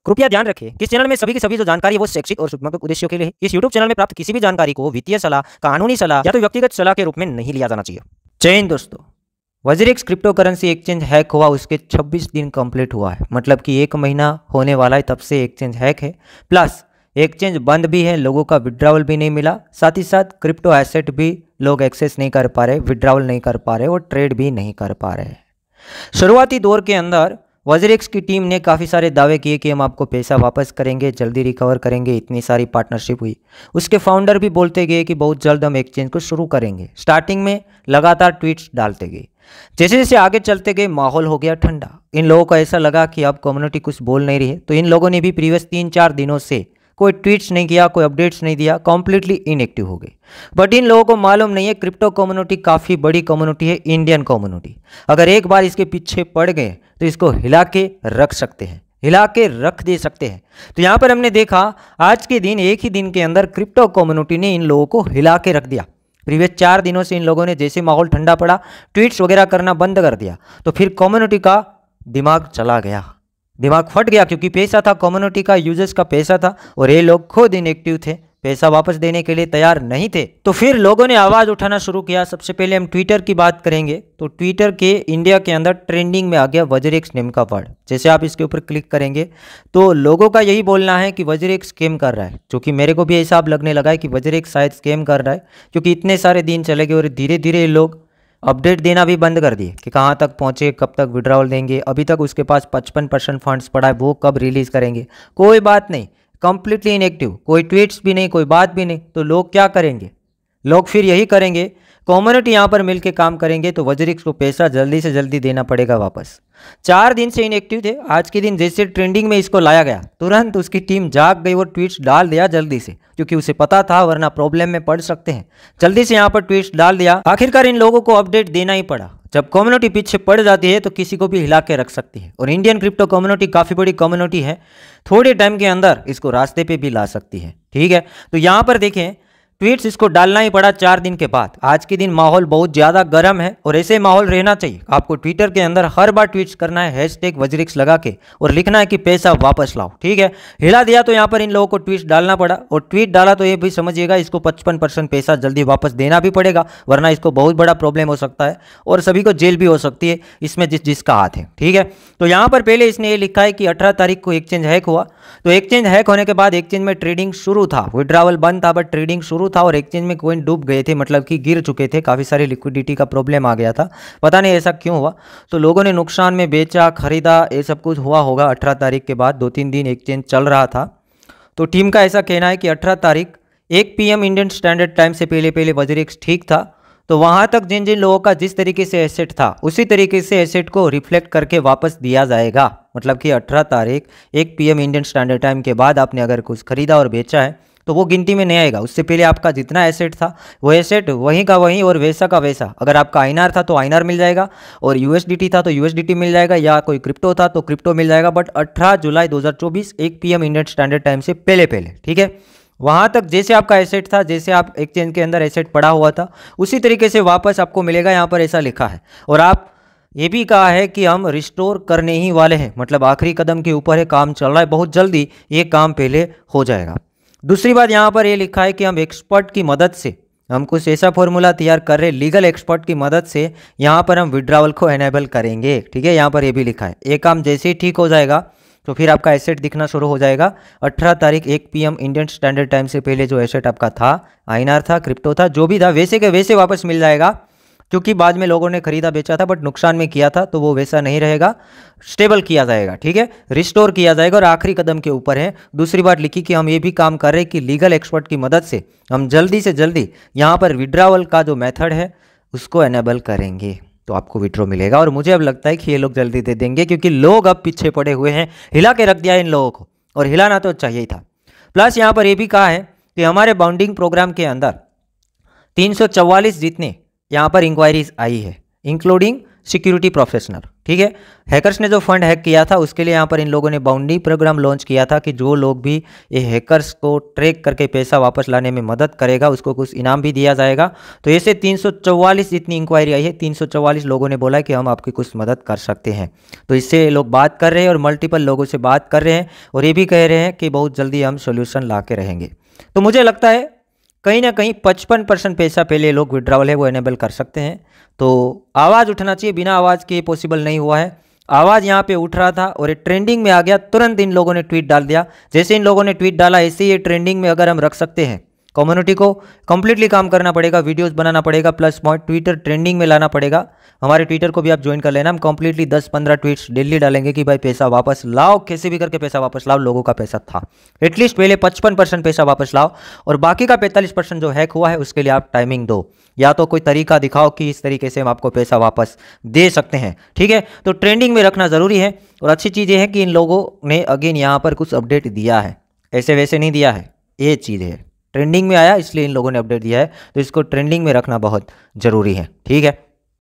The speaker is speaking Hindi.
कृपया ध्यान रखें कि इस चैनल में सभी की सभी जो जानकारी है वो शैक्षिक और सूचनात्मक उद्देश्यों के लिए है। इस YouTube चैनल में प्राप्त किसी भी जानकारी को वित्तीय सलाह, कानूनी सलाह या तो व्यक्तिगत सलाह के रूप में नहीं लिया जाना चाहिए। जय हिंद दोस्तों। वज्रिक्स क्रिप्टो करेंसी एक्सचेंज हैक हुआ, उसके 26 दिन कंप्लीट हुआ है, मतलब कि 1 महीना होने वाला है तब से एक्सचेंज हैक है। प्लस एक्सचेंज बंद भी है, लोगों का विड्रॉवल भी नहीं मिला, साथ ही साथ क्रिप्टो एसेट भी लोग एक्सेस नहीं कर पा रहे, विड्रॉवल नहीं कर पा रहे और ट्रेड भी नहीं कर पा रहे। शुरुआती दौर के अंदर वज्रिक्स की टीम ने काफ़ी सारे दावे किए कि हम आपको पैसा वापस करेंगे, जल्दी रिकवर करेंगे, इतनी सारी पार्टनरशिप हुई। उसके फाउंडर भी बोलते गए कि बहुत जल्द हम एक्सचेंज को शुरू करेंगे। स्टार्टिंग में लगातार ट्वीट्स डालते गए, जैसे जैसे आगे चलते गए माहौल हो गया ठंडा। इन लोगों को ऐसा लगा कि अब कम्युनिटी कुछ बोल नहीं रही है, तो इन लोगों ने भी प्रीवियस 3-4 दिनों से कोई ट्वीट्स नहीं किया, कोई अपडेट्स नहीं दिया, कम्प्लीटली इनएक्टिव हो गए। बट इन लोगों को मालूम नहीं है क्रिप्टो कम्युनिटी काफ़ी बड़ी कम्युनिटी है, इंडियन कम्युनिटी। अगर एक बार इसके पीछे पड़ गए तो इसको हिला के रख सकते हैं, हिला के रख दे सकते हैं। तो यहाँ पर हमने देखा आज के दिन, एक ही दिन के अंदर क्रिप्टो कम्युनिटी ने इन लोगों को हिला के रख दिया। प्रीवियस 4 दिनों से इन लोगों ने जैसे माहौल ठंडा पड़ा, ट्वीट्स वगैरह करना बंद कर दिया, तो फिर कम्युनिटी का दिमाग चला गया, दिमाग फट गया, क्योंकि पैसा था, कम्युनिटी का, यूजर्स का पैसा था और ये लोग खुद इनएक्टिव थे, पैसा वापस देने के लिए तैयार नहीं थे। तो फिर लोगों ने आवाज़ उठाना शुरू किया। सबसे पहले हम ट्विटर की बात करेंगे, तो ट्विटर के इंडिया के अंदर ट्रेंडिंग में आ गया वज्रिक्स नेम का वर्ड। जैसे आप इसके ऊपर क्लिक करेंगे तो लोगों का यही बोलना है कि वज्रिक्स स्कैम कर रहा है, जो कि मेरे को भी ऐसा अब लगने लगा है कि वज्रिक्स शायद स्कैम कर रहा है, क्योंकि इतने सारे दिन चले गए और धीरे धीरे लोग अपडेट देना भी बंद कर दिए कि कहाँ तक पहुँचे, कब तक विड्रॉवल देंगे। अभी तक उसके पास 55% फंड्स पड़ा है, वो कब रिलीज़ करेंगे, कोई बात नहीं, कंप्लीटली इनएक्टिव, कोई ट्वीट्स भी नहीं, कोई बात भी नहीं। तो लोग क्या करेंगे? लोग फिर यही करेंगे, कम्युनिटी यहाँ पर मिलके काम करेंगे तो वज्रिक्स को पैसा जल्दी से जल्दी देना पड़ेगा वापस। 4 दिन से इनएक्टिव थे, आज के दिन जैसे ट्रेंडिंग में इसको लाया गया, तुरंत उसकी टीम जाग गई और ट्वीट्स डाल दिया जल्दी से, क्योंकि उसे पता था वरना प्रॉब्लम में पड़ सकते हैं। जल्दी से यहाँ पर ट्वीट्स डाल दिया। आखिरकार इन लोगों को अपडेट देना ही पड़ा। जब कम्युनिटी पीछे पड़ जाती है तो किसी को भी हिला के रख सकती है, और इंडियन क्रिप्टो कम्युनिटी काफ़ी बड़ी कम्युनिटी है, थोड़े टाइम के अंदर इसको रास्ते पे भी ला सकती है। ठीक है, तो यहाँ पर देखें ट्वीट्स इसको डालना ही पड़ा 4 दिन के बाद। आज के दिन माहौल बहुत ज़्यादा गर्म है और ऐसे माहौल रहना चाहिए। आपको ट्विटर के अंदर हर बार ट्वीट्स करना है हैशटैग वज्रिक्स लगा के और लिखना है कि पैसा वापस लाओ। ठीक है, हिला दिया तो यहाँ पर इन लोगों को ट्वीट्स डालना पड़ा, और ट्वीट डाला तो ये भी समझिएगा इसको 55% पैसा जल्दी वापस देना भी पड़ेगा, वरना इसको बहुत बड़ा प्रॉब्लम हो सकता है और सभी को जेल भी हो सकती है इसमें जिसका हाथ है। ठीक है, तो यहाँ पर पहले इसने ये लिखा है कि 18 तारीख को एक्सचेंज हैक हुआ। तो एक्सचेंज हैक होने के बाद एक्सचेंज में ट्रेडिंग शुरू था, विड्रॉवल बंद था बट ट्रेडिंग शुरू था, और एक्सचेंज में कॉइन डूब गए थे, मतलब कि गिर चुके थे, काफ़ी सारी लिक्विडिटी का प्रॉब्लम आ गया था, पता नहीं ऐसा क्यों हुआ। तो लोगों ने नुकसान में बेचा, खरीदा, ये सब कुछ हुआ होगा। 18 तारीख के बाद 2-3 दिन एक्सचेंज चल रहा था। तो टीम का ऐसा कहना है कि 18 तारीख 1 PM इंडियन स्टैंडर्ड टाइम से पहले वज्रिक्स ठीक था। तो वहाँ तक जिन जिन लोगों का जिस तरीके से एसेट था उसी तरीके से एसेट को रिफ्लेक्ट करके वापस दिया जाएगा। मतलब कि 18 तारीख 1 PM इंडियन स्टैंडर्ड टाइम के बाद आपने अगर कुछ खरीदा और बेचा है तो वो गिनती में नहीं आएगा। उससे पहले आपका जितना एसेट था वो एसेट वहीं का वहीं और वैसा का वैसा। अगर आपका INR था तो INR मिल जाएगा, और USDT था तो USDT मिल जाएगा, या कोई क्रिप्टो था तो क्रिप्टो मिल जाएगा। But 18 July 2024 1 PM Indian standard time से पहले। ठीक है, वहाँ तक जैसे आपका एसेट था, जैसे आप एक्सचेंज के अंदर एसेट पड़ा हुआ था उसी तरीके से वापस आपको मिलेगा। यहाँ पर ऐसा लिखा है, और आप ये भी कहा है कि हम रिस्टोर करने ही वाले हैं, मतलब आखिरी कदम के ऊपर है, काम चल रहा है, बहुत जल्दी ये काम पहले हो जाएगा। दूसरी बात यहाँ पर ये लिखा है कि हम एक्सपर्ट की मदद से, हम कुछ ऐसा फॉर्मूला तैयार कर रहे हैं, लीगल एक्सपर्ट की मदद से यहाँ पर हम विड्रॉवल को एनेबल करेंगे। ठीक है, यहाँ पर ये भी लिखा है। ये काम जैसे ही ठीक हो जाएगा तो फिर आपका एसेट दिखना शुरू हो जाएगा। 18 तारीख 1 PM इंडियन स्टैंडर्ड टाइम से पहले जो एसेट आपका था, INR था, क्रिप्टो था, जो भी था, वैसे के वैसे वापस मिल जाएगा, क्योंकि बाद में लोगों ने खरीदा बेचा था बट नुकसान में किया था, तो वो वैसा नहीं रहेगा, स्टेबल किया जाएगा। ठीक है, रिस्टोर किया जाएगा, और आखिरी कदम के ऊपर है। दूसरी बात लिखी कि हम ये भी काम कर रहे हैं कि लीगल एक्सपर्ट की मदद से हम जल्दी से जल्दी यहाँ पर विड्रॉवल का जो मेथड है उसको एनेबल करेंगे, तो आपको विड्रॉ मिलेगा। और मुझे अब लगता है कि ये लोग जल्दी दे देंगे, क्योंकि लोग अब पीछे पड़े हुए हैं, हिला के रख दिया इन लोगों को, और हिलाना तो चाहिए ही था। प्लस यहाँ पर ये भी कहा है कि हमारे बाउंडिंग प्रोग्राम के अंदर 344 जितने यहाँ पर इंक्वायरीज आई है, इंक्लूडिंग सिक्योरिटी प्रोफेशनल। ठीक है। हैकर्स ने जो फंड हैक किया था उसके लिए यहाँ पर इन लोगों ने बाउंड्री प्रोग्राम लॉन्च किया था कि जो लोग भी ये हैकर्स को ट्रैक करके पैसा वापस लाने में मदद करेगा उसको कुछ इनाम भी दिया जाएगा। तो ऐसे 344 इतनी इंक्वायरी आई है, 344 लोगों ने बोला कि हम आपकी कुछ मदद कर सकते हैं। तो इससे लोग बात कर रहे हैं और मल्टीपल लोगों से बात कर रहे हैं और ये भी कह रहे हैं कि बहुत जल्दी हम सोल्यूशन ला के रहेंगे। तो मुझे लगता है कहीं ना कहीं 55% पैसा पहले लोग विड्रॉवल है वो इनेबल कर सकते हैं। तो आवाज़ उठना चाहिए, बिना आवाज़ के पॉसिबल नहीं हुआ है। आवाज़ यहाँ पे उठ रहा था और ये ट्रेंडिंग में आ गया, तुरंत इन लोगों ने ट्वीट डाल दिया। जैसे इन लोगों ने ट्वीट डाला ऐसे ही ये ट्रेंडिंग में अगर हम रख सकते हैं, कम्युनिटी को कंप्लीटली काम करना पड़ेगा, वीडियोस बनाना पड़ेगा, प्लस पॉइंट ट्विटर ट्रेंडिंग में लाना पड़ेगा। हमारे ट्विटर को भी आप ज्वाइन कर लेना, हम कंप्लीटली 10-15 ट्वीट्स डेली डालेंगे कि भाई पैसा वापस लाओ, कैसे भी करके पैसा वापस लाओ, लोगों का पैसा था। एटलीस्ट पहले 55% पैसा वापस लाओ और बाकी का 45% जो हैक हुआ है उसके लिए आप टाइमिंग दो, या तो कोई तरीका दिखाओ कि इस तरीके से हम आपको पैसा वापस दे सकते हैं। ठीक है, तो ट्रेंडिंग में रखना ज़रूरी है। और अच्छी चीज़ ये है कि इन लोगों ने अगेन यहाँ पर कुछ अपडेट दिया है, ऐसे वैसे नहीं दिया है, ये चीज़ है। ट्रेंडिंग में आया इसलिए इन लोगों ने अपडेट दिया है, तो इसको ट्रेंडिंग में रखना बहुत ज़रूरी है। ठीक है।